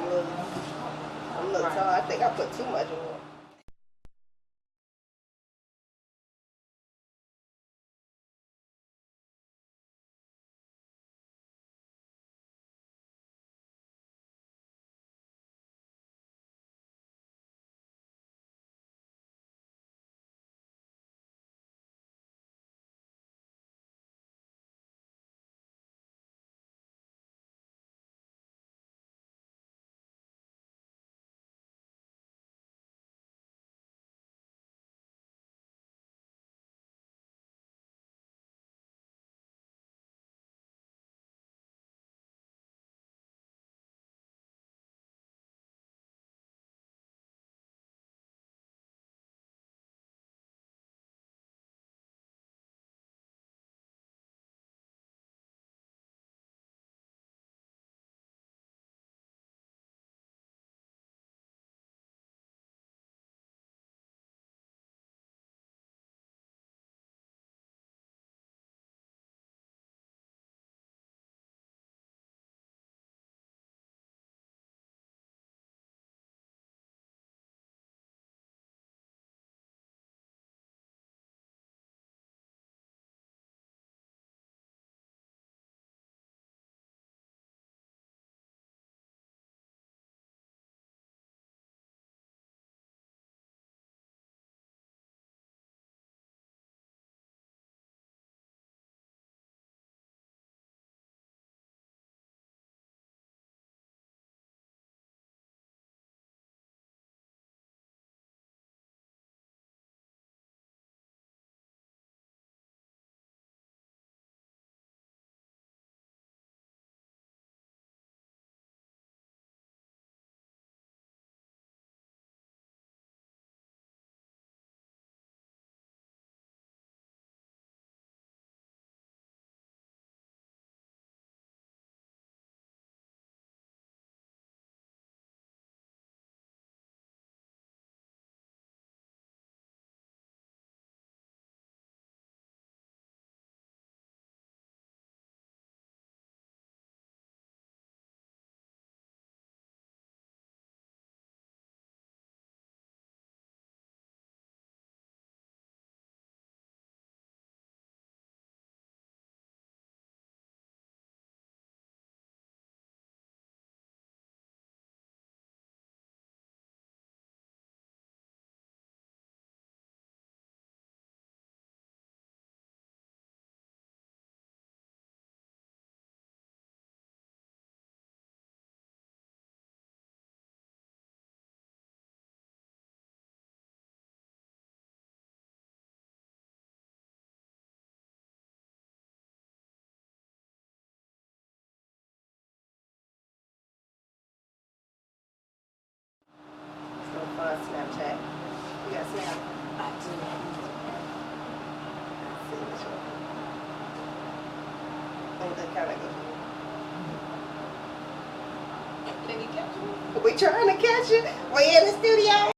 I'm a little tall. I think I put too much on. So fun Snapchat. You got Snap? I do. See which one. Oh, that kind of good. Can you catch it? We trying to catch it. We in the studio.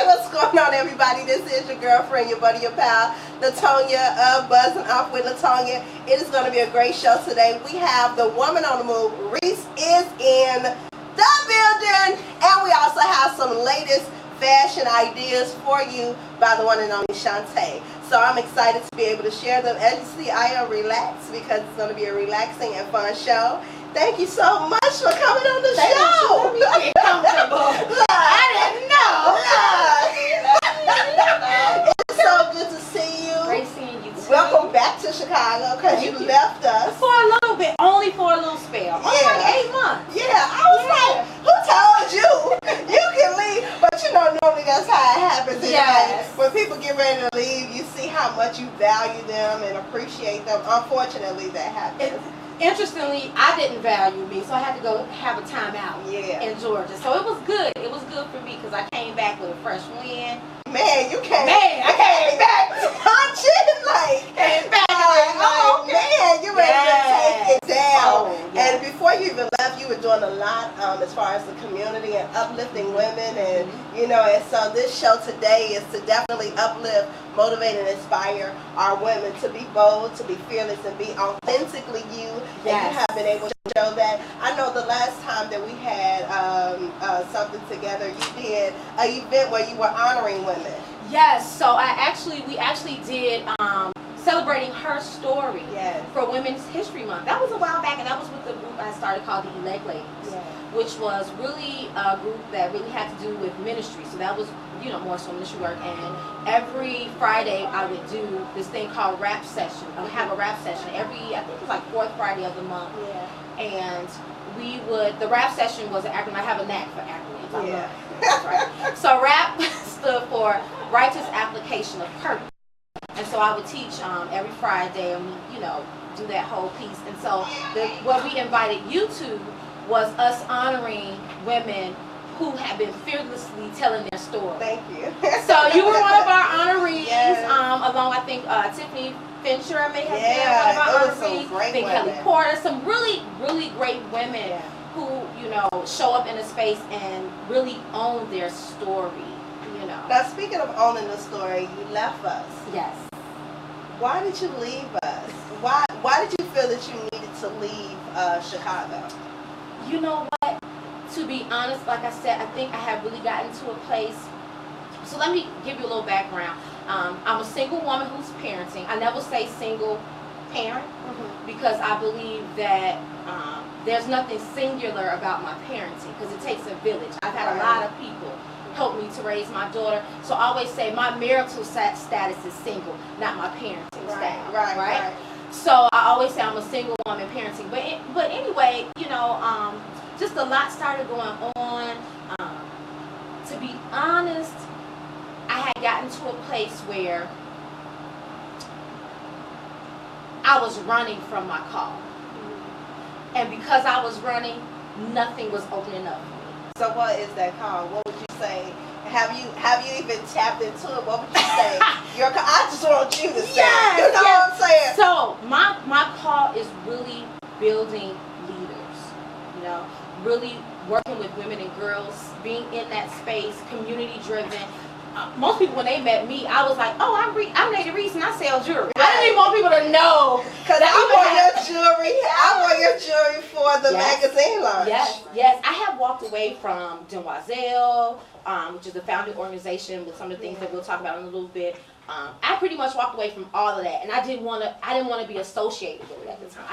Hey, what's going on, everybody? This is your girlfriend, your buddy, your pal, Lutonya of BuzzZinoff with Lutonya. It is going to be a great show today. We have the woman on the move. Reese is in the building, and we also have some latest fashion ideas for you by the one and only Shontay. So I'm excited to be able to share them. As you see, I am relaxed because it's going to be a relaxing and fun show. Thank you so much for coming on the show. Let me get comfortable. I didn't know. It's so good to see you. Great seeing you too. Welcome back to Chicago because you left us. For a little bit, only for a little spell. Only like 8 months. Yeah, I was like, who told you you can leave? But you know, normally that's how it happens. Yes. When people get ready to leave, you see how much you value them and appreciate them. Unfortunately, that happens. Interestingly, I didn't value me, so I had to go have a timeout in Georgia. So it was good. It was good for me because I came back with a fresh wind. Man, you came. Man, I came back punching like. Came back man, you ready to take it down. And yes. before you even left, you were doing a lot as far as the community and uplifting women, and you know. And so this show today is to definitely uplift, motivate, and inspire our women to be bold, to be fearless, and be authentically you. Yes. And you have been able to show that. I know the last time that we had something together, you did an event where you were honoring women. Yes, so we actually did celebrating her story for Women's History Month. That was a while back, and that was with the group I started called the Elect Ladies, which was really a group that really had to do with ministry. So that was, you know, more so ministry work. And every Friday I would do this thing called rap session. I would have a rap session every, I think it was like 4th Friday of the month. And the rap session was an acronym. I have a knack for acronyms. That's right. So rap stood for Righteous Application of Purpose. And so I would teach every Friday, and we, you know, do that whole piece. And so what we invited you to was us honoring women who have been fearlessly telling their story. Thank you. So you were one of our honorees, along I think Tiffany Fincher may have been one of our honorees. I think Kelly Porter, some really, really great women who, you know, show up in a space and really own their story. You know. Now, speaking of owning the story, you left us. Yes. Why did you leave us? Why did you feel that you needed to leave Chicago? You know what? To be honest, like I said, I think I have really gotten to a place. So let me give you a little background. I'm a single woman who's parenting. I never say single parent because I believe that there's nothing singular about my parenting because it takes a village. I've had a lot of people help me to raise my daughter. So I always say my marital status is single, not my parenting status. Right. So I always say I'm a single woman parenting. But anyway, you know, just a lot started going on. To be honest, I had gotten to a place where I was running from my call. And because I was running, nothing was opening up. So what is that call? What would you say? Have you even tapped into it? What would you say? I just want you to say. You know what I'm saying? So my call is really building leaders. You know, really working with women and girls, being in that space, community driven. Most people, when they met me, I was like, "Oh, I'm Lady Reese and I sell jewelry." I didn't even want people to know because I wore your jewelry. I wore your jewelry for the magazine launch. Yes. I have walked away from Demoiselle, which is the founding organization with some of the things that we'll talk about in a little bit. I pretty much walked away from all of that, and I didn't want to be associated with it at the time.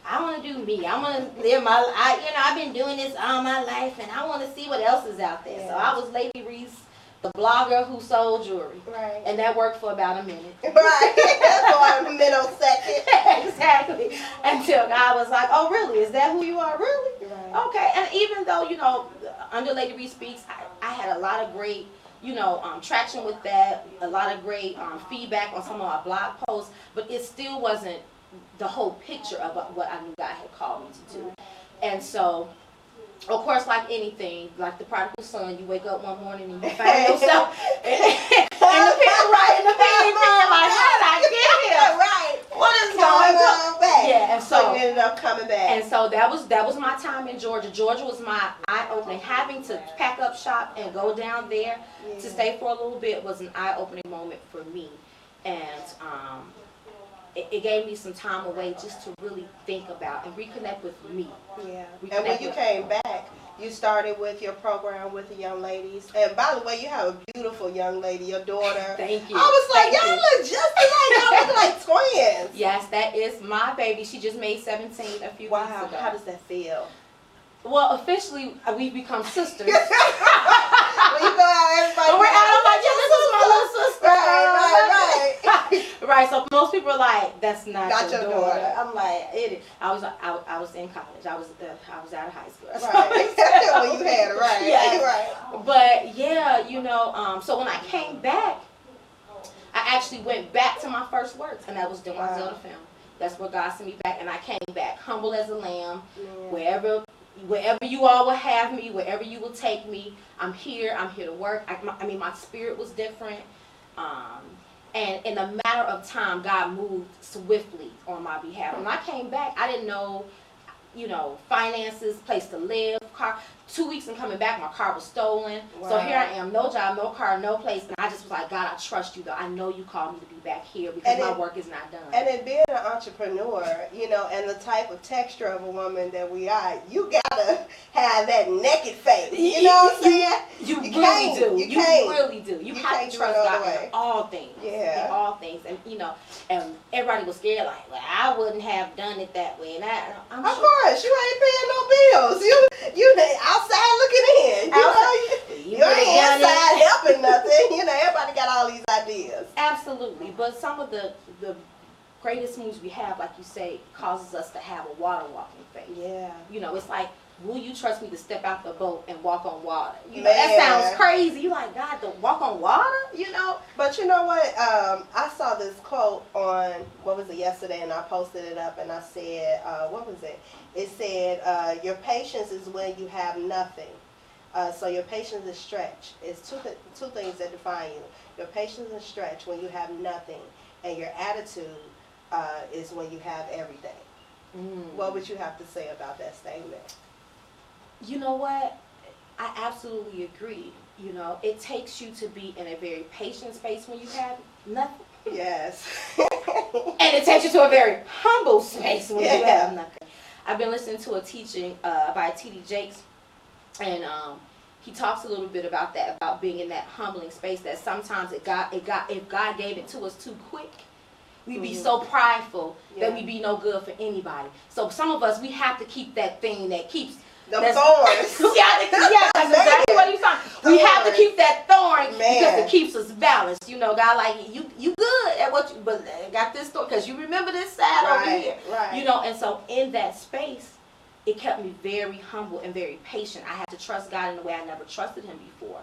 I want to do me. I want to live my life. You know, I've been doing this all my life, and I want to see what else is out there. So I was Lady Reese, the blogger who sold jewelry. Right. And that worked for about a minute. Right. For a middle-second. Exactly. Until God was like, "Oh, really? Is that who you are? Really?" Right. Okay. And even though, you know, under Lady Reese Speaks, I had a lot of great, you know, traction with that, a lot of great feedback on some of our blog posts, but it still wasn't the whole picture of what I knew God had called me to do. And so Of course, like anything, like the prodigal son, you wake up one morning and you find yourself in the pit, right in the pit, like, how did I get here? Right. What is going on? Back. Yeah, and so you ended up coming back. And so that was my time in Georgia. Georgia was my eye-opening. Having to pack up shop and go down there to stay for a little bit was an eye-opening moment for me. And it gave me some time away just to really think about and reconnect with me. Yeah. And when you came back, you started with your program with the young ladies. And by the way, you have a beautiful young lady, your daughter. Thank you. I was like, y'all look just alike. Y'all look like twins. Yes, that is my baby. She just made 17 a few weeks ago. Wow. How does that feel? Well, officially, we've become sisters. When you go out, everybody. We're out. I'm like, yeah, this is my little sister. Right. Right. So most people are like, "That's not your daughter." daughter. I'm like, "It is." I was in college. I was out of high school. Right. When you had her, right. Yeah. Right. But yeah, so when I came back, I actually went back to my first works, and that was doing my Zelda film. That's where God sent me back, and I came back humble as a lamb, wherever you all will have me, wherever you will take me, I'm here to work. I mean, my spirit was different. And in a matter of time, God moved swiftly on my behalf. When I came back, I didn't know, finances, place to live, car. 2 weeks and coming back, my car was stolen. Wow. So here I am, no job, no car, no place. And I just was like, God, I trust you, though. I know you called me to be back here because my work is not done. And in being an entrepreneur, and the type of texture of a woman that we are, you gotta have that naked faith. You know what I'm saying? You really do. You really do. You have to trust God in all things. Yeah. In all things. And, and everybody was scared, like, well, I wouldn't have done it that way. And I'm of course, you ain't paying no bills. You outside looking in. You ain't inside helping nothing. Everybody got all these ideas. Absolutely. But some of the greatest moves we have, like you say, causes us to have a water walking faith. Yeah. It's like, will you trust me to step out the boat and walk on water? That sounds crazy. You're like, God, to walk on water? But you know what? I saw this quote on, yesterday, and I posted it up, and I said, what was it? It said, your patience is when you have nothing. So your patience is stretch. It's two things that define you. Your patience is stretch when you have nothing, and your attitude is when you have everything. What would you have to say about that statement? You know what? I absolutely agree. It takes you to be in a very patient space when you have nothing. Yes. And it takes you to a very humble space when you have nothing. I've been listening to a teaching by T.D. Jakes, and he talks a little bit about that, about being in that humbling space, that sometimes if God gave it to us too quick, we'd be so prideful that we'd be no good for anybody. So some of us, we have to keep that thing that keeps the thorns. That's exactly what he's talking. We have to keep that thorn because it keeps us balanced. God, like you good at what you, but got this thorn because you remember this side over here. Right. And so in that space, it kept me very humble and very patient. I had to trust God in a way I never trusted Him before.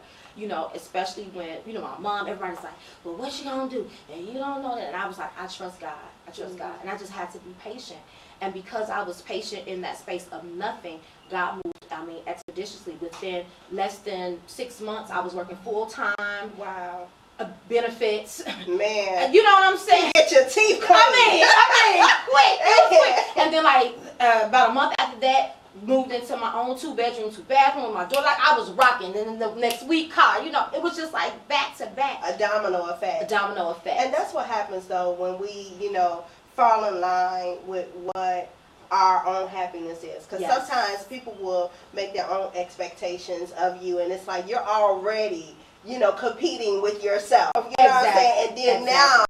Especially when, my mom, everybody's like, well, what's she going to do? And you don't know that. And I was like, I trust God. I trust God. And I just had to be patient. And because I was patient in that space of nothing, God moved, expeditiously. Within less than 6 months, I was working full-time. Wow. Benefits. Man. You know what I'm saying? Get your teeth clean. Quick. And then, about a month after that, moved into my own 2-bedroom, 2-bathroom with my daughter. Like, I was rocking. Then the next week, car. It was just like back to back. A domino effect. And that's what happens, though, when we, fall in line with what our own happiness is. Because sometimes people will make their own expectations of you, and it's like you're already, competing with yourself. You know what I'm saying? And then now,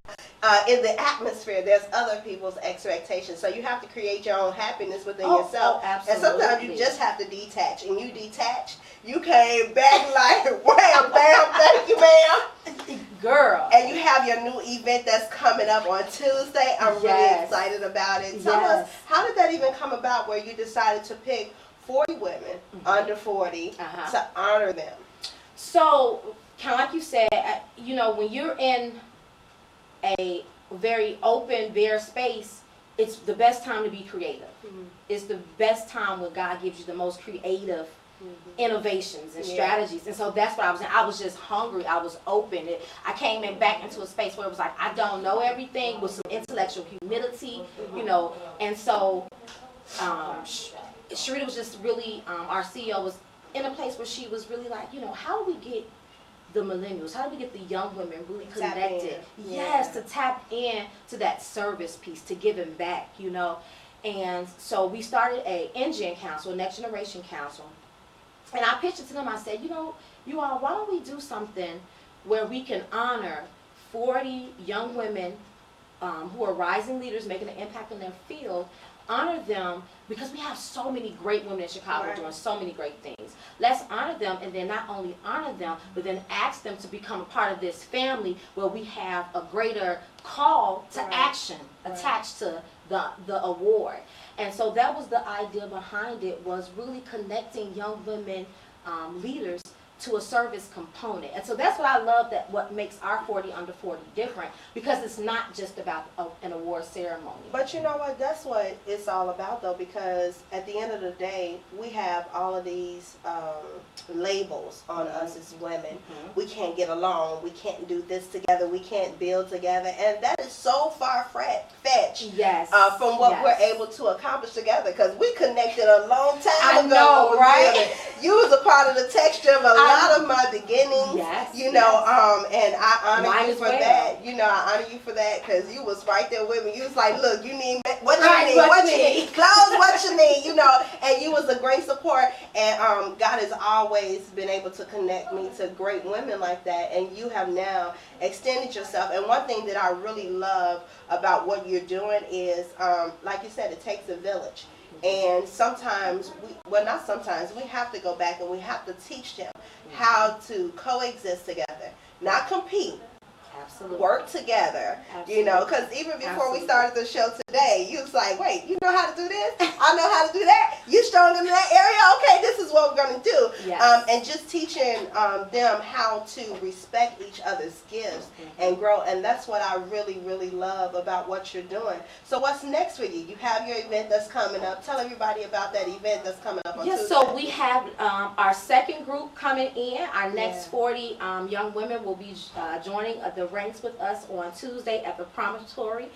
in the atmosphere, there's other people's expectations. So you have to create your own happiness within yourself. Absolutely. And sometimes you just have to detach. And you detach, you came back like, wham, bam, thank you, ma'am. Girl. And you have your new event that's coming up on Tuesday. I'm really excited about it. Tell us, how did that even come about where you decided to pick 40 women under 40 to honor them? So, kind of like you said, when you're in a very open, bare space, it's the best time to be creative. It's the best time when God gives you the most creative innovations and strategies. And so that's what I was in. I was just hungry. I was open. I came back into a space where it was like, I don't know everything, with some intellectual humility, you know. And so Sharita was just really, our CEO was in a place where she was really like, you know, how do we get the millennials, how do we get the young women really connected? Yes, to tap in to that service piece, to giving back, you know. And so we started a NGen council, a Next Generation Council. And I pitched it to them. I said, you know, you all, why don't we do something where we can honor 40 young women who are rising leaders, making an impact in their field, honor them, because we have so many great women in Chicago doing so many great things. Let's honor them, and then not only honor them, but then ask them to become a part of this family where we have a greater call to action attached to the award. And so that was the idea behind it, was really connecting young women leaders to a service component. And so that's what I love, that what makes our 40 Under 40 different, because it's not just about an award ceremony. But you know what, that's what it's all about though, because at the end of the day, we have all of these labels on us as women. We can't get along, we can't do this together, we can't build together, and that is so far-fetched from what we're able to accomplish together, because we connected a long time ago. I know, right? You was a part of the texture of a lot of my beginnings, you know, and I honor you for that. You know, I honor you for that, because you was right there with me. You was like, look, you need what you need, clothes, what you need, you know, and you was a great support. And God has always been able to connect me to great women like that, and you have now extended yourself. And one thing that I really love about what you're doing is, like you said, it takes a village. And sometimes, not sometimes, we have to go back and we have to teach them how to coexist together, not compete. Absolutely. Work together, you know, because even before we started the show today, you was like, wait, you know how to do this? I know how to do that. You strong in that area? Okay, this is what we're going to do. And just teaching them how to respect each other's gifts and grow. And that's what I really, really love about what you're doing. So what's next for you? You have your event that's coming up. Tell everybody about that event that's coming up on Tuesday. So we have our second group coming in. Our next 40 young women will be joining the ranks with us on Tuesday at the Promontory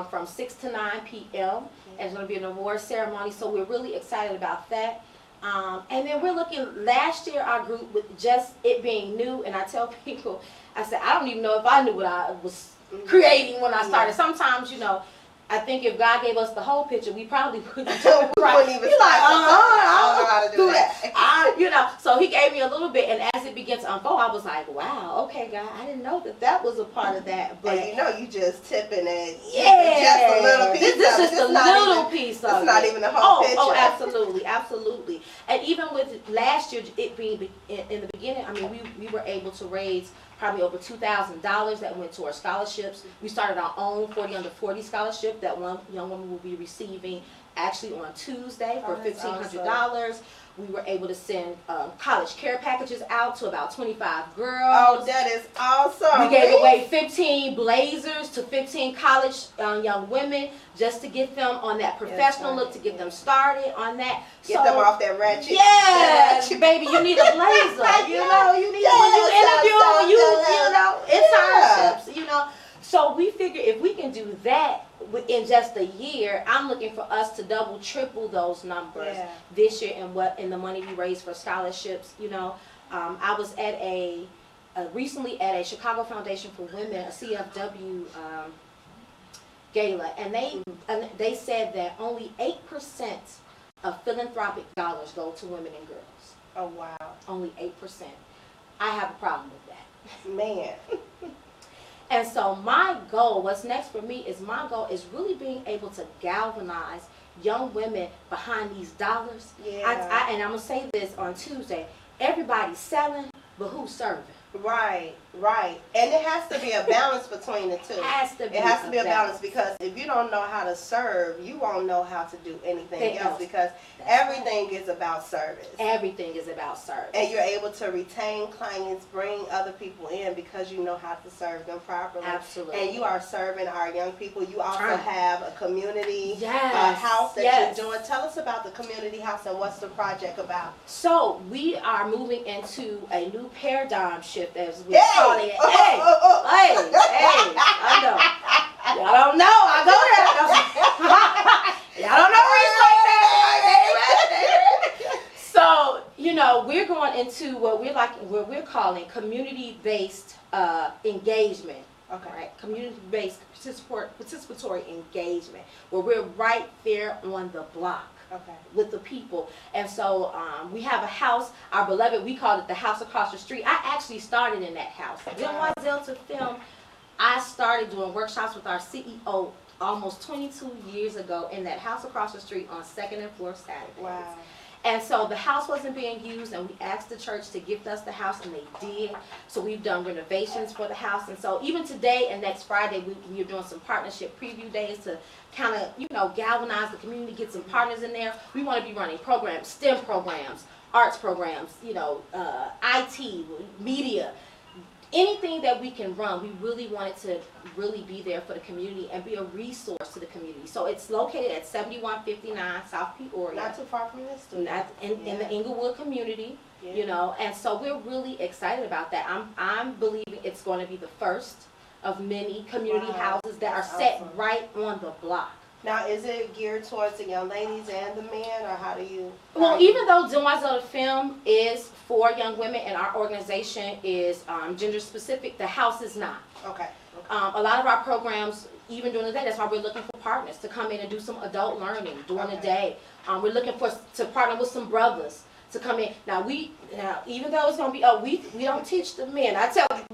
from 6 to 9 p.m. And it's going to be an award ceremony, so we're really excited about that. And then we're looking, last year our group, with just it being new, and I tell people, I said, I don't even know if I knew what I was creating when I started. Sometimes, you know, I think if God gave us the whole picture, we probably wouldn't do it right. Wouldn't even You're like, I don't know how to do that. You know, so he gave me a little bit, and as it began to unfold, I was like, wow, okay, God, I didn't know that was a part of that. But and you know, you just tipping it. Yeah. Just a little piece This is just a little even, piece of it. It's not even the whole picture. Oh, absolutely, absolutely. And even with last year, it being in the beginning, I mean, we were able to raise probably over $2,000 that went to our scholarships. We started our own 40 Under 40 scholarship that one young woman will be receiving actually on Tuesday for $1,500. Awesome. We were able to send college care packages out to about 25 girls. Oh, that is awesome. We gave away 15 blazers to 15 college young women just to get them on that professional look, to get them started on that. Get them off that ratchet. Yes, baby, you need a blazer. You know, you need when you interview, you know, internships, you know. So we figure if we can do that in just a year, I'm looking for us to double, triple those numbers this year, and in the money we raised for scholarships. You know, I was at recently at a Chicago Foundation for Women, a CFW gala, and they said that only 8% of philanthropic dollars go to women and girls. Oh wow! Only 8%. I have a problem with that. Man. And so my goal, what's next for me is really being able to galvanize young women behind these dollars. And I'm going to say this on Tuesday. Everybody's selling, but who's serving? Right. Right, and it has to be a balance between the two. It has to be a balance because if you don't know how to serve, you won't know how to do anything else because everything is about service. Everything is about service. And you're able to retain clients, bring other people in because you know how to serve them properly. Absolutely. And you are serving our young people. You also have a community house that you're doing. Tell us about the community house and what's the project about. So we are moving into a new paradigm shift as we call it. Hey, I know. Y'all don't know. I go there. Y'all don't know Reese like that. So, you know, we're going into what we're calling community-based engagement. Okay. Right? Community-based participatory engagement, where we're right there on the block. Okay. With the people. And so we have a house, our beloved, we call it the house across the street. I actually started in that house. Demoiselle to Film, I started doing workshops with our CEO almost 22 years ago in that house across the street on 2nd and 4th Saturdays. Wow. And so the house wasn't being used, and we asked the church to gift us the house, and they did. So we've done renovations for the house. And so even today and next Friday, we're doing some partnership preview days to kind of, you know, galvanize the community, get some partners in there. We want to be running programs, STEM programs, arts programs, you know, IT, media. Anything that we can run, we really wanted to really be there for the community and be a resource to the community. So it's located at 7159 South Peoria. Not too far from this. In the Inglewood community, you know, and so we're really excited about that. I'm believing it's going to be the first of many community houses that are set right on the block. Now, is it geared towards the young ladies and the men, or how do you? Well, even though Demoiselle de Film is for young women and our organization is gender specific, the house is not. Okay. A lot of our programs, even during the day, that's why we're looking for partners to come in and do some adult learning during the day. We're looking to partner with some brothers to come in. Now even though it's gonna be we don't teach the men.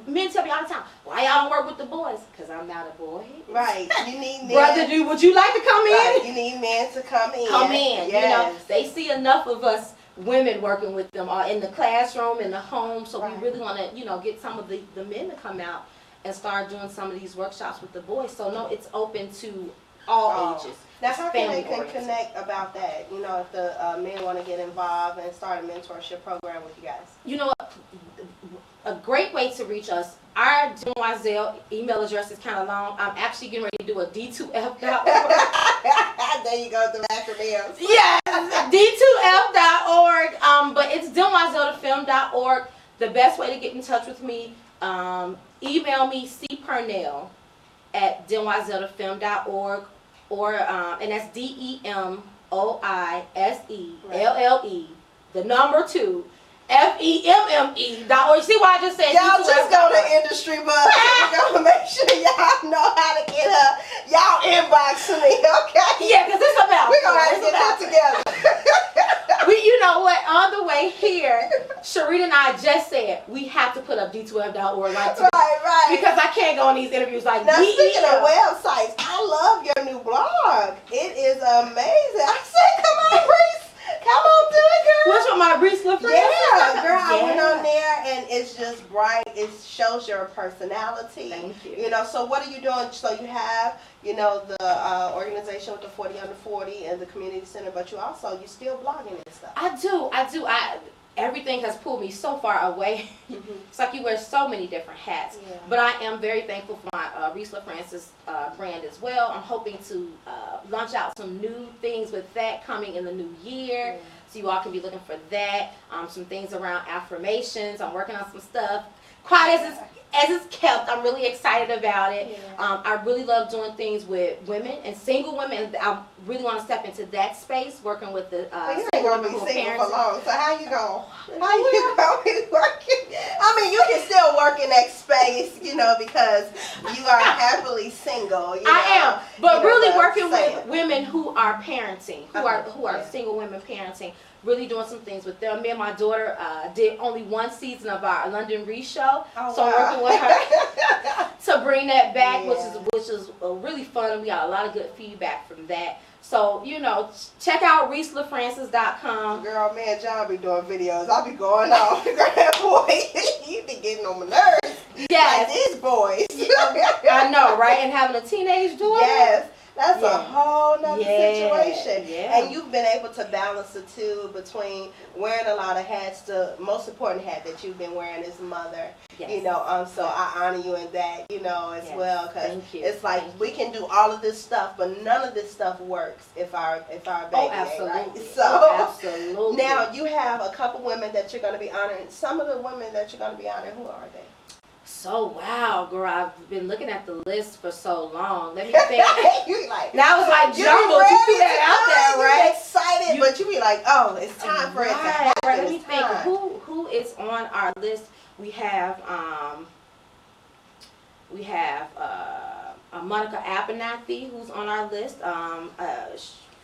Men tell me all the time, why y'all don't work with the boys? Because I'm not a boy. Right. You need men. Brother, would you like to come in? You need men to come in. Come in. Yes. You know, they see enough of us women working with them in the classroom, in the home. So we really want to, you know, get some of the men to come out and start doing some of these workshops with the boys. So no, it's open to all ages. Now, how can they connect about that? You know, if the men want to get involved and start a mentorship program with you guys. You know what? A great way to reach us, our Demoiselle email address is kind of long. I'm actually getting ready to do a D2F.org. There you go, the acronyms. Yes, D2F.org. But it's DemoiselleDeFilm.org. The best way to get in touch with me, email me Purnell at DemoiselleDeFilm.org, or and that's DEMOISELLE, the number 2. FEMME.org. See why I just said y'all just go to Industry Buzz. We're gonna make sure y'all know how to get her. Y'all inbox me, okay? Yeah, because it's about. We're gonna have to get that together. You know what? On the way here, Sharita and I just said we have to put up D2F.org right. Because I can't go on these interviews like now. Speaking of websites, I love your new blog. It is amazing. I said, come on, Reese. Come on, do it, girl. Which one, my Reese friend? Yeah, girl, I went on there and it's just bright. It shows your personality. Thank you. You know, so what are you doing? So you have, you know, the organization with the 40 under 40 and the community center, but you still blogging and stuff. I do. Everything has pulled me so far away. It's like you wear so many different hats. Yeah. But I am very thankful for my Reese Francis brand as well. I'm hoping to launch out some new things with that coming in the new year. Yeah. So you all can be looking for that. Some things around affirmations. I'm working on some stuff. Quiet as it's kept. I'm really excited about it. Yeah. I really love doing things with women and single women. I really want to step into that space, working with the you ain't gonna be single for long. So how you gonna be working? I mean, you can still work in that space, you know, because you are happily single. I am, but really working with women who are parenting, who are single women parenting. Really doing some things with them. Me and my daughter did only one season of our London Reese show, so I'm working with her to bring that back, which is really fun, and we got a lot of good feedback from that. So, you know, check out ReeseLaFrancis.com. Girl, me and John be doing videos. I be going off. Girl, boy, you be getting on my nerves. Like these boys. I know, right? And having a teenage daughter. Yes. That's a whole nother situation. Yeah. And you've been able to balance the two between wearing a lot of hats. The most important hat that you've been wearing is mother. Yes. You know, so I honor you in that, you know, as well. Because it's like we can do all of this stuff, but none of this stuff works if our baby ain't right. So absolutely. Now you have a couple women that you're going to be honoring. Some of the women that you're going to be honoring, who are they? So wow, girl, I've been looking at the list for so long. Let me think. You like now it's like jungle. You threw that out there, right? Excited, but you be like, oh, it's time for it to happen. Right. Let me think. Who is on our list? We have Monica Abernathy, who's on our list.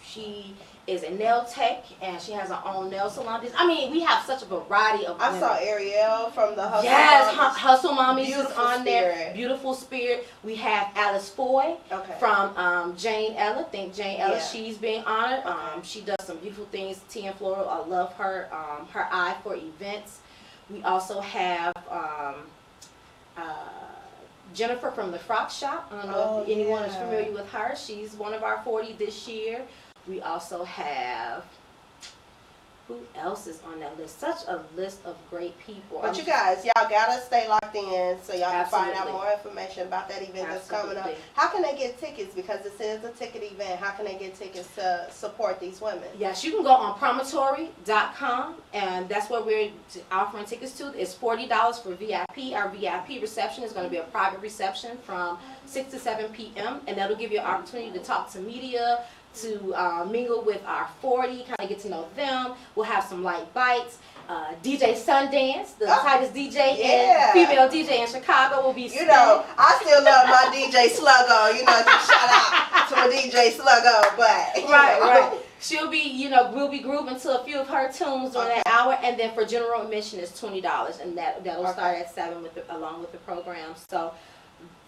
She is a nail tech, and she has her own nail salon. I mean, we have such a variety of women. I saw Ariel from the Hustle Mommies. Hustle Mommies is on Spirit. there. Beautiful Spirit. We have Alice Foy from Jane Ella. Jane Ella, she's being honored. She does some beautiful things. Tea and Floral, I love her. Her eye for events. We also have Jennifer from the Frock Shop. I don't know if anyone is familiar with her. She's one of our 40 this year. We also have, who else is on that list? Such a list of great people. But you guys, y'all gotta stay locked in so y'all can find out more information about that event that's coming up. How can they get tickets? Because this is a ticket event. How can they get tickets to support these women? Yes, you can go on promontory.com, and that's where we're offering tickets to. It's $40 for VIP. Our VIP reception is going to be a private reception from 6 to 7 p.m., and that'll give you an opportunity to talk to media, to mingle with our 40, kind of get to know them. We'll have some light bites. DJ Sundance, the tightest DJ and female DJ in Chicago, will be spinning. You know, I still love my DJ Sluggo. You know, just shout out to my DJ Sluggo. But right. She'll be, we'll be grooving to a few of her tunes during that hour, and then for general admission is $20, and that'll start at 7 along with the program. So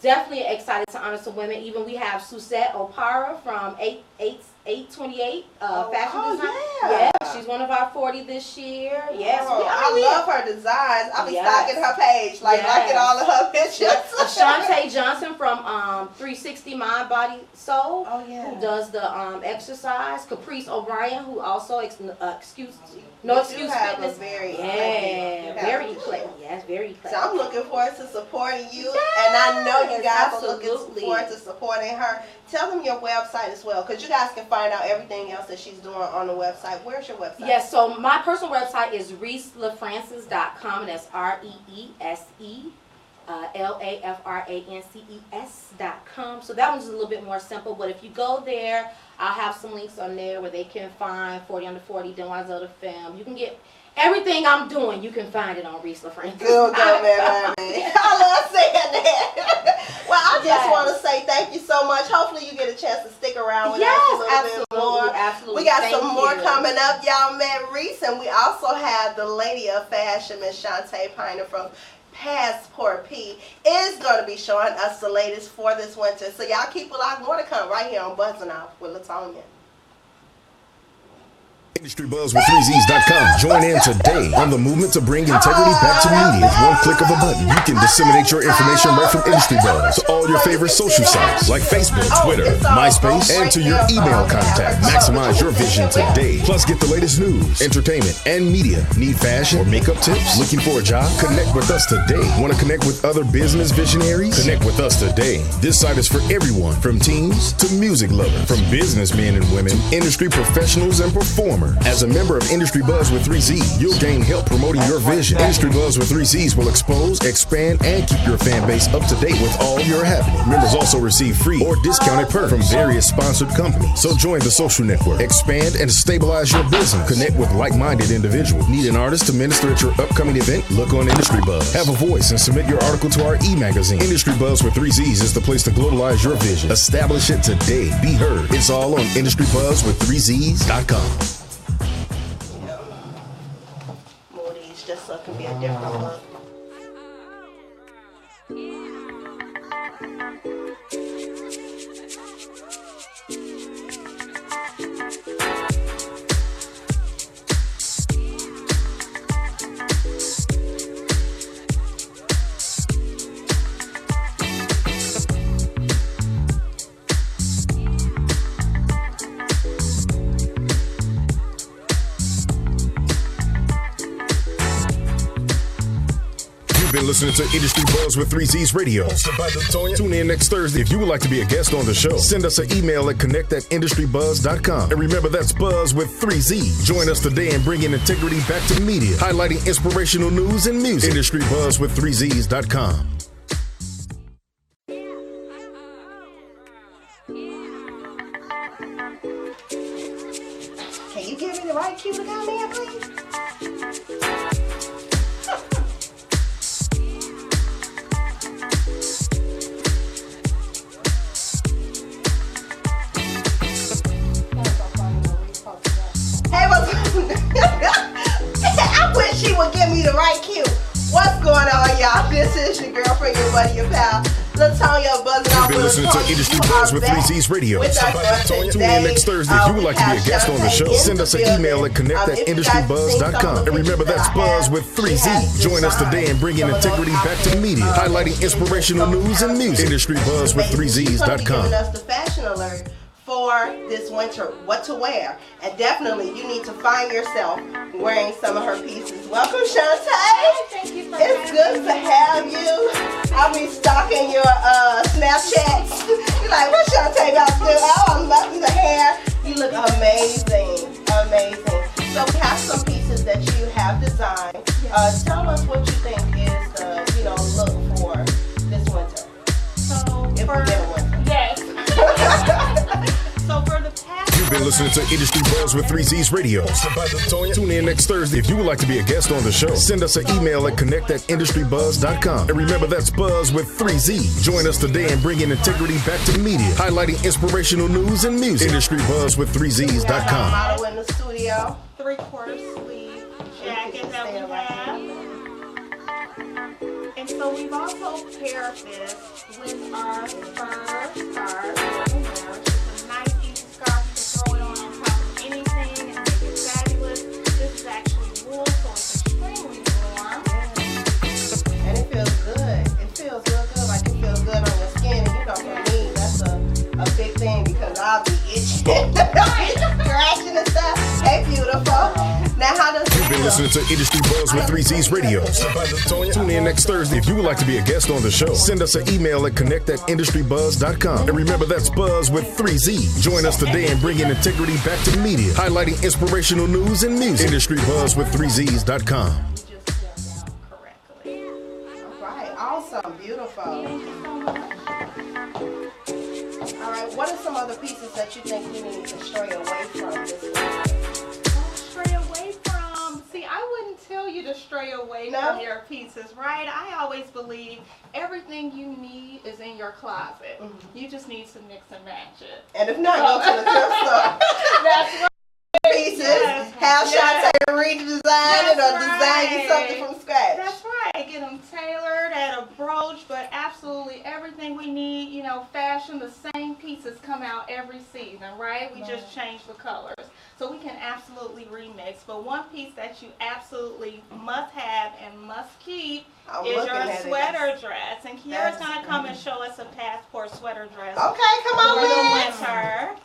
definitely excited to honor some women. Even we have Suzette Opara from 828 Fashion Design. Yeah, she's one of our 40 this year. Yes, I love her designs. I'll be stalking her page, liking all of her pictures. Shontay Johnson from 360 Mind, Body, Soul, who does the exercise. Caprice O'Brien, who also No Excuse Fitness. Very eclectic. Yes, very eclectic. So I'm looking forward to supporting you, and I know you guys are looking forward to supporting her. Tell them your website as well, because you guys can find out everything else that she's doing on the website. Where's your website? Yes, so my personal website is reeselafrancis.com, and that's ReeseLafrances.com. So that one's a little bit more simple, but if you go there, I'll have some links on there where they can find 40 Under 40, Demoiselle the Film. You can get everything I'm doing, you can find it on Reese LaFrancis. Good, man. I love saying that. Well, I just want to say thank you so much. Hopefully you get a chance to stick around with us a little bit more. Absolutely. We got some more coming up. Y'all met Reese, and we also have the Lady of Fashion, Miss Shontay Pinder from Passport P, is going to be showing us the latest for this winter. So y'all keep a lot more to come right here on BuzzZinoff with Lutonya. IndustryBuzz with 3Zs.com. Join in today on the movement to bring integrity back to media. With one click of a button, you can disseminate your information right from Industry Buzz to all your favorite social sites like Facebook, Twitter, MySpace, and to your email contacts. Maximize your vision today. Plus, get the latest news, entertainment, and media. Need fashion or makeup tips? Looking for a job? Connect with us today. Want to connect with other business visionaries? Connect with us today. This site is for everyone, from teens to music lovers, from businessmen and women, industry professionals and performers. As a member of Industry Buzz with 3Z, you'll gain help promoting your vision. Industry Buzz with 3Zs will expose, expand, and keep your fan base up to date with all your happening. Members also receive free or discounted perks from various sponsored companies. So join the social network, expand, and stabilize your business. Connect with like-minded individuals. Need an artist to minister at your upcoming event? Look on Industry Buzz. Have a voice and submit your article to our e-magazine. Industry Buzz with 3Zs is the place to globalize your vision. Establish it today. Be heard. It's all on Industry Buzz with 3Zs.com. Just so it can be a different look. been listening to Industry Buzz with 3Z's Radio. Hosted by Lutonya. Tune in next Thursday. If you would like to be a guest on the show, send us an email at connect@industrybuzz.com. And remember, that's Buzz with 3Z. Join us today and bring in integrity back to media, highlighting inspirational news and music. Industry Buzz with 3Z's.com. Can you give me the right cue to come in, please? Hey, I wish she would give me the right cue. What's going on, y'all? This is your girlfriend, your buddy, your pal, Lutonya, BuzzZinoff. You've been listening to Industry Buzz with 3Z's Radio. Tune in next Thursday. If you would like to be a guest on the show, send us an email at connect@industrybuzz.com. And remember, that's Buzz with 3Z. Join us today and bring in integrity back to media, highlighting inspirational news and music. Industry Buzz with 3Z's.com. Giving us the fashion alert for this winter, what to wear. And definitely you need to find yourself wearing some of her pieces. Welcome, Shontay. Thank you for It's good to have you. I'll be stalking your Snapchats. You're like, what Shontay about to do? Oh, I'm loving the hair. You look amazing, amazing. So we have some pieces that you have designed. Tell us what you think is the look for this winter. So If we get a winter. yes. So for the past, You've been listening to Industry Buzz with 3Z's Radio. Tune in next Thursday. If you would like to be a guest on the show, send us an email at connect@industrybuzz.com. And remember, that's Buzz with 3Z. Join us today and bring in integrity back to media, highlighting inspirational news and music. Industry Buzz with 3Z's.com. Model in the studio. 3/4 sleeve jacket that we have. And so we've also paired this with our fur scarf. It's a nice easy scarf. You can throw it on top of anything and make it fabulous. This is actually wool, so it's extremely warm. And it feels good. It feels real good. Like it feels good on your skin. And for me, that's a big thing because I'll be itching, scratching and stuff. Hey, beautiful. Now, how does You've been listening to Industry Buzz with 3Z's Radio. Tune in next Thursday. If you would like to be a guest on the show, send us an email at connect@industrybuzz.com. And remember, that's Buzz with 3Z. Join us today and bring in integrity back to media, highlighting inspirational news and music. Industry Buzz with 3Z's.com. Just down correctly. All right, awesome, beautiful. All right, what are some other pieces that you think we need to stray away from this week? Stray away from, see, I wouldn't tell you to stray away from your pieces, right? I always believe everything you need is in your closet. You just need to mix and match it. And if not, go to the thrift store. That's right. Pieces, have Shontay redesign it or design you something from scratch. That's right. Get them tailored at a brooch, but absolutely everything we need, fashion, the same pieces come out every season, right? We just change the colors. So we can absolutely remix. But one piece that you absolutely must have and must keep is your sweater dress. And Kiara's going to come and show us a passport sweater dress. Okay, come on for the in. winter.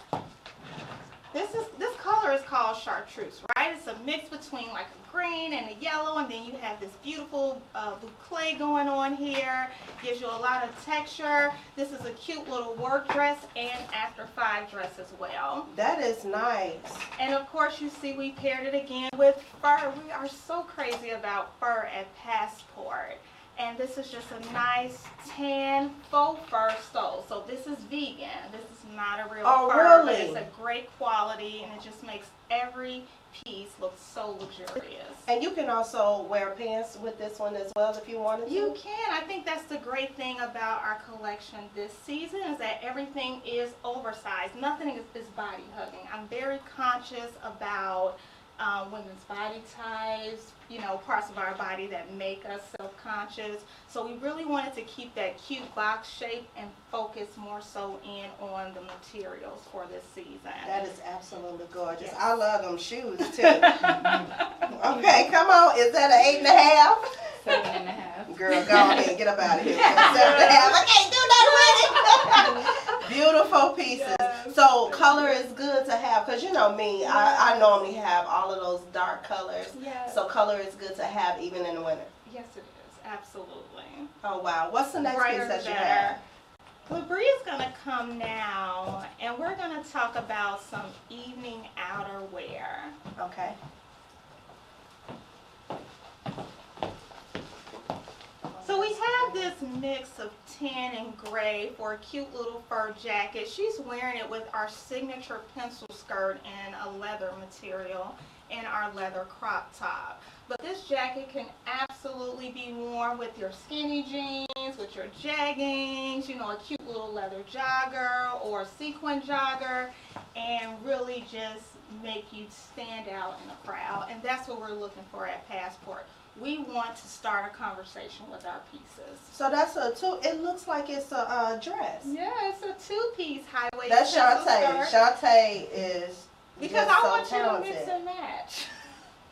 This color is called chartreuse, right? It's a mix between like a green and a yellow, and then you have this beautiful boucle going on here. Gives you a lot of texture. This is a cute little work dress and after 5 dress as well. That is nice. And of course, you see we paired it again with fur. We are so crazy about fur at Passport. And this is just a nice tan faux fur stole. So this is vegan. This is not a real fur, but it's a great quality, and it just makes every piece look so luxurious. And you can also wear pants with this one as well if you wanted to. You can. I think that's the great thing about our collection this season is that everything is oversized. Nothing is body hugging. I'm very conscious about women's body types, parts of our body that make us self-conscious. So we really wanted to keep that cute box shape and focus more so in on the materials for this season. That is absolutely gorgeous. Yes. I love them shoes too. Okay, come on. Is that an 8.5? 7.5. Girl, go ahead and get up out of here. 7.5. I can't do that with it. Beautiful pieces. Yes. So color is good to have because me, I normally have all of those dark colors. Yes. So color is good to have even in the winter. Yes, it is. Absolutely. Oh, wow. What's the next Brighter piece that the you better. have? Labrie is going to come now, and we're going to talk about some evening outerwear. Okay. So we have this mix of tan and gray for a cute little fur jacket. She's wearing it with our signature pencil skirt in a leather material and our leather crop top. But this jacket can absolutely be worn with your skinny jeans, with your jeggings, you know, a cute little leather jogger or a sequin jogger, and really just make you stand out in a crowd. And that's what we're looking for at Passport. We want to start a conversation with our pieces. So that's it looks like it's a dress. Yeah, it's a two-piece high-waisted That's Shontay. Shontay is Because just I want so you to talented. mix and match.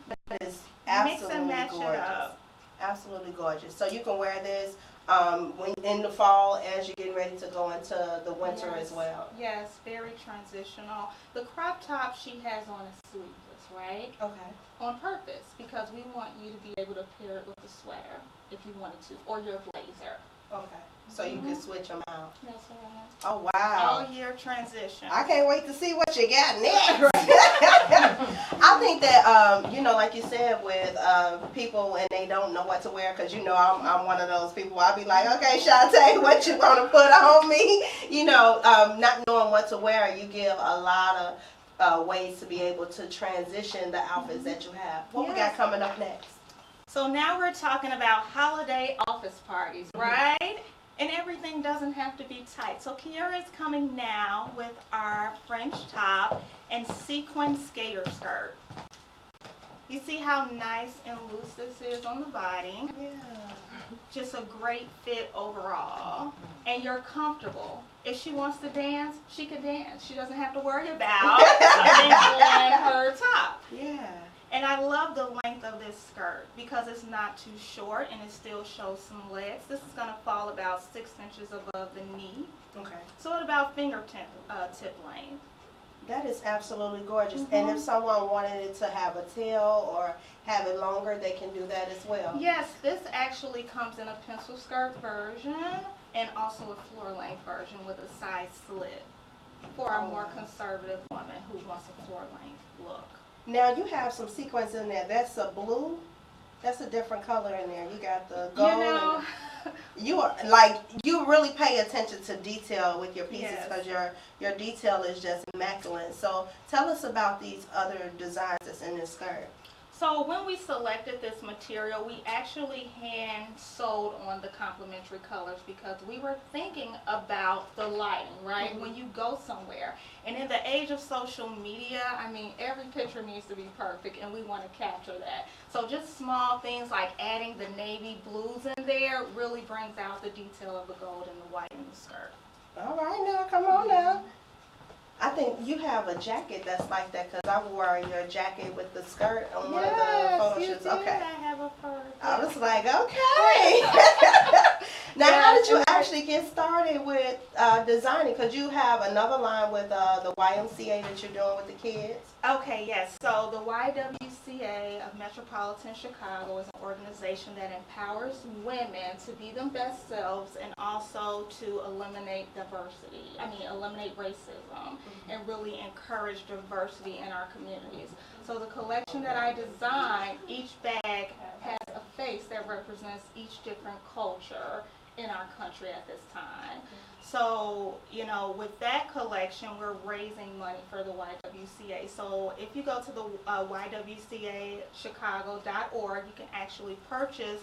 That is Mix absolutely and match gorgeous. it up. Absolutely gorgeous. So you can wear this when in the fall as you're getting ready to go into the winter as well. Yes, very transitional. The crop top she has on is sleeveless, right? Okay. On purpose, because we want you to be able to pair it with a sweater if you wanted to, or your blazer. Okay. So you can switch them out. That's right. Oh, wow. All year transition. I can't wait to see what you got next. I think that, you know, like you said, with people and they don't know what to wear, because, you know, I'm one of those people. I'll be like, okay, Shontay, what you want to put on me? You know, not knowing what to wear, you give a lot of ways to be able to transition the outfits that you have. What we got coming up next? So now we're talking about holiday office parties, right? And everything doesn't have to be tight. So Kiara is coming now with our French top and sequin skater skirt. You see how nice and loose this is on the body? Yeah. Just a great fit overall. And you're comfortable. If she wants to dance, she can dance. She doesn't have to worry about on her top. Yeah. And I love the length of this skirt because it's not too short and it still shows some legs. This is going to fall about 6 inches above the knee. Okay. So at about fingertip tip length. That is absolutely gorgeous. And if someone wanted it to have a tail or have it longer, they can do that as well. Yes, this actually comes in a pencil skirt version and also a floor length version with a side slit for a more conservative woman who wants a floor length look. Now you have some sequins in there. That's a blue. That's a different color in there. You got the gold. You know, you are like you really pay attention to detail with your pieces because Yes. your detail is just immaculate. So tell us about these other designs that's in this skirt. so when we selected this material, we actually hand sewed on the complementary colors because we were thinking about the lighting, right? When you go somewhere. And in the age of social media, I mean, every picture needs to be perfect and we want to capture that. So just small things like adding the navy blues in there really brings out the detail of the gold and the white in the skirt. All right, now come on now. I think you have a jacket that's like that because I wore your jacket with the skirt on one of the photo shoots. Okay. I have a fur. I was like, okay. Now, how did you actually get started with designing? Because you have another line with the YMCA that you're doing with the kids. Okay, yes. So the YWCA of Metropolitan Chicago is an organization that empowers women to be their best selves and also to eliminate eliminate racism and really encourage diversity in our communities. So the collection that I designed, each bag has a face that represents each different culture in our country at this time. So, you know, with that collection, we're raising money for the YWCA. So if you go to the ywcachicago.org, you can actually purchase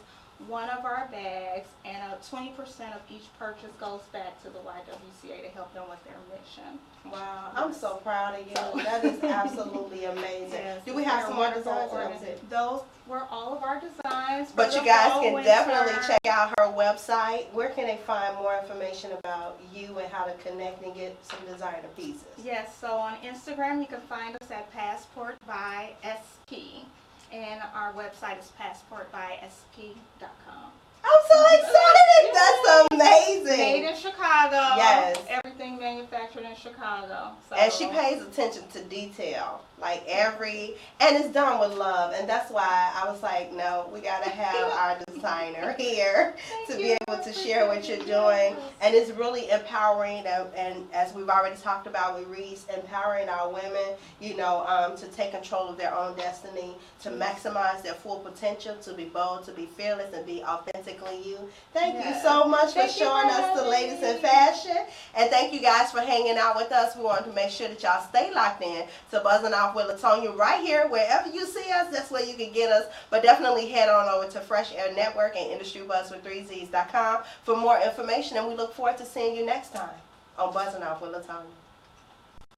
one of our bags, and 20% of each purchase goes back to the YWCA to help them with their mission. Wow, I'm so proud of you. That is absolutely amazing. Yes, Do we have some more designs? Those were all of our designs. for But the you guys fall, can winter. definitely check out her website. Where can they find more information about you and how to connect and get some designer pieces? Yes, so on Instagram you can find us at Passport by SP, and our website is passportbysp.com. I'm so excited. That's amazing. Made in Chicago. Yes. Everything everything manufactured in Chicago. So. And she pays attention to detail, like and it's done with love. And that's why I was like, no, we got to have our designer here to be able to share what you're doing. And it's really empowering, and as we've already talked about with Reese, empowering our women, you know, to take control of their own destiny, to maximize their full potential, to be bold, to be fearless, and be authentically you. Thank you so much for showing us the latest in fashion. And thank you guys for hanging out with us. We wanted to make sure that y'all stay locked in to Buzzing Off with Lutonya right here. Wherever you see us, that's where you can get us. But definitely head on over to Fresh Air Network and IndustryBuzzWith3Zs.com for more information. And we look forward to seeing you next time on Buzzing Off with Lutonya.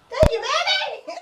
Thank you, baby!